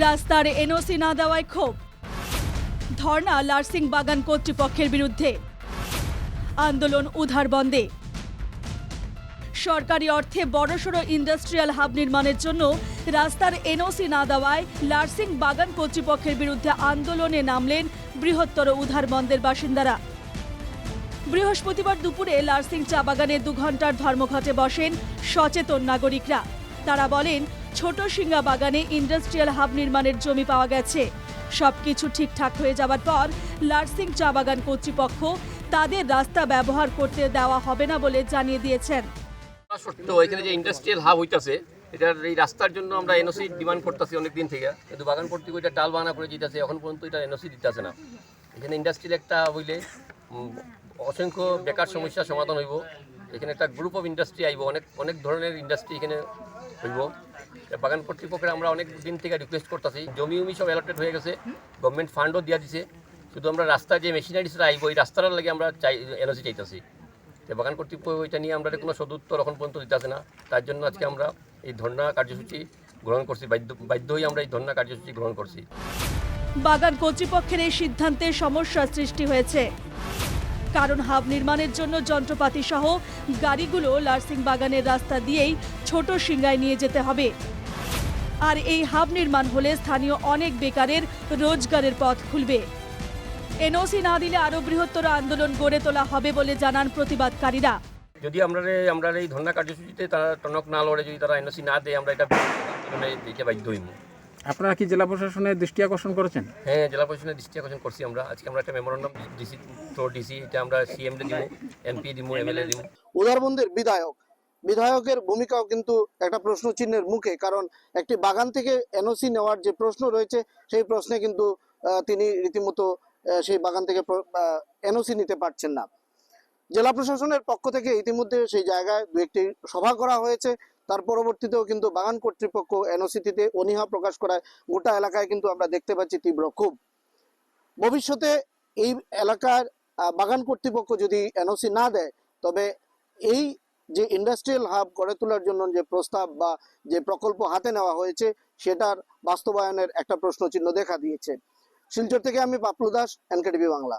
রাস্তার এনওসি না দেওয়ায় ক্ষোভ, ধর্ণা লার্সিং বাগান কর্তৃপক্ষের বিরুদ্ধে, আন্দোলন উধার বন্দে। সরকারি অর্থে বড়সড় ইন্ডাস্ট্রিয়াল হাব নির্মাণের জন্য রাস্তার এনওসি না দেওয়ায় লার্সিং বাগান কর্তৃপক্ষের বিরুদ্ধে আন্দোলনে নামলেন বৃহত্তর উধার বন্দের বাসিন্দারা। বৃহস্পতিবার দুপুরে লার্সিং চা বাগানে 2 ঘন্টার ধর্মঘটে বসেন সচেতন নাগরিকরা। তারা বলেন, ছোট সিঙ্গা বাগানে ইন্ডাস্ট্রিয়াল হাব নির্মাণের জমি পাওয়া গেছে। সবকিছু ঠিকঠাক হয়ে যাবার পর লার্সিং চা বাগান কর্তৃপক্ষ তাদের রাস্তা ব্যবহার করতে দেওয়া হবে না বলে জানিয়ে দিয়েছেন। সত্য, এখানে যে ইন্ডাস্ট্রিয়াল হাব হইতাছে, এটার এই রাস্তার জন্য আমরা এনওসি ডিমান্ড করতেছি অনেক দিন থেকে, কিন্তু বাগান কর্তৃপক্ষ এটা টাল বাহানা করে যেতেছে, এখন পর্যন্ত এটা এনওসি দিতেছে না। এখানে ইন্ডাস্ট্রিয়াল একটা হইলে অসংখ্য বেকার সমস্যার সমাধান হইব। এখানে একটা গ্রুপ অফ ইন্ডাস্ট্রি আইব, অনেক ধরনের ইন্ডাস্ট্রি এখানে হইব। বাগান কর্তৃপক্ষের আমরা অনেক দিন থেকে রিকোয়েস্ট করতেছি, জমি সব অ্যালটেড হয়ে গেছে, গভর্নমেন্ট ফান্ডও দিয়ে দিছে, শুধু আমরা রাস্তায় যে মেশিনারিসরা আইব এই রাস্তাটার লাগে আমরা এনওসি চাইতেছি। বাগান কর্তৃপক্ষ এটা নিয়ে আমরা কোনো সদুত্তর এখন পর্যন্ত দিতেছে না। তার জন্য আজকে আমরা এই ধর্ণা কার্যসূচি গ্রহণ করছি, বাধ্য হয়ে আমরা এই ধর্ণা কার্যসূচি গ্রহণ করছি। বাগান কর্তৃপক্ষের এই সিদ্ধান্তে সমস্যার সৃষ্টি হয়েছে, কারণ হাব নির্মাণের জন্য যন্ত্রপাতি সহ গাড়িগুলো লার্সিং বাগানের রাস্তা দিয়েই ছোট সিঙ্গায় নিয়ে যেতে হবে। আর এই হাব নির্মাণ হলে স্থানীয় অনেক বেকারের রোজগারের পথ খুলবে। এনওসি না দিলে আরো বৃহত্তর আন্দোলন গড়ে তোলা হবে বলে জানান প্রতিবাদকারীরা। যদি আমরা এই ধর্ণা কার্যসূচিতে তারা টনক না লড়ে, যদি তারা এনওসি না দেয়, আমরা এটা বাধ্য হইব। আপনারা কি জেলা প্রশাসনের দৃষ্টি আকর্ষণ করেছেন? হ্যাঁ, জেলা প্রশাসনের দৃষ্টি আকর্ষণ করছি আমরা। আজকে আমরা একটা মেমোরান্ডাম ডিসি এটা আমরা সিএম দিব, এমপি দিব, এমএলএ দিব। উদারবন্দের বিধায়কের ভূমিকাও কিন্তু একটা প্রশ্ন চিহ্নের মুখে, কারণ একটি বাগান থেকে এনওসি নেওয়ার যে প্রশ্ন রয়েছে সেই প্রশ্নে কিন্তু তিনি রীতিমতো সেই বাগান থেকে এনওসি নিতে পারছেন না। জেলা প্রশাসনের পক্ষ থেকে ইতিমধ্যে সেই জায়গায় 2-1টি সভা করা হয়েছে। তার পরবর্তীতেও কিন্তু বাগান কর্তৃপক্ষ এনওসি দিতে অনীহা প্রকাশ করায় গোটা এলাকায় কিন্তু আমরা দেখতে পাচ্ছি তীব্র ক্ষোভ। ভবিষ্যতে এই এলাকার বাগান কর্তৃপক্ষ যদি এনওসি না দেয়, তবে এই যে ইন্ডাস্ট্রিয়াল হাব গড়ে তোলার জন্য যে প্রস্তাব বা যে প্রকল্প হাতে নেওয়া হয়েছে সেটার বাস্তবায়নের একটা প্রশ্নচিহ্ন দেখা দিয়েছে। শিলচর থেকে আমি পাপলু দাস, এনকেটিভি বাংলা।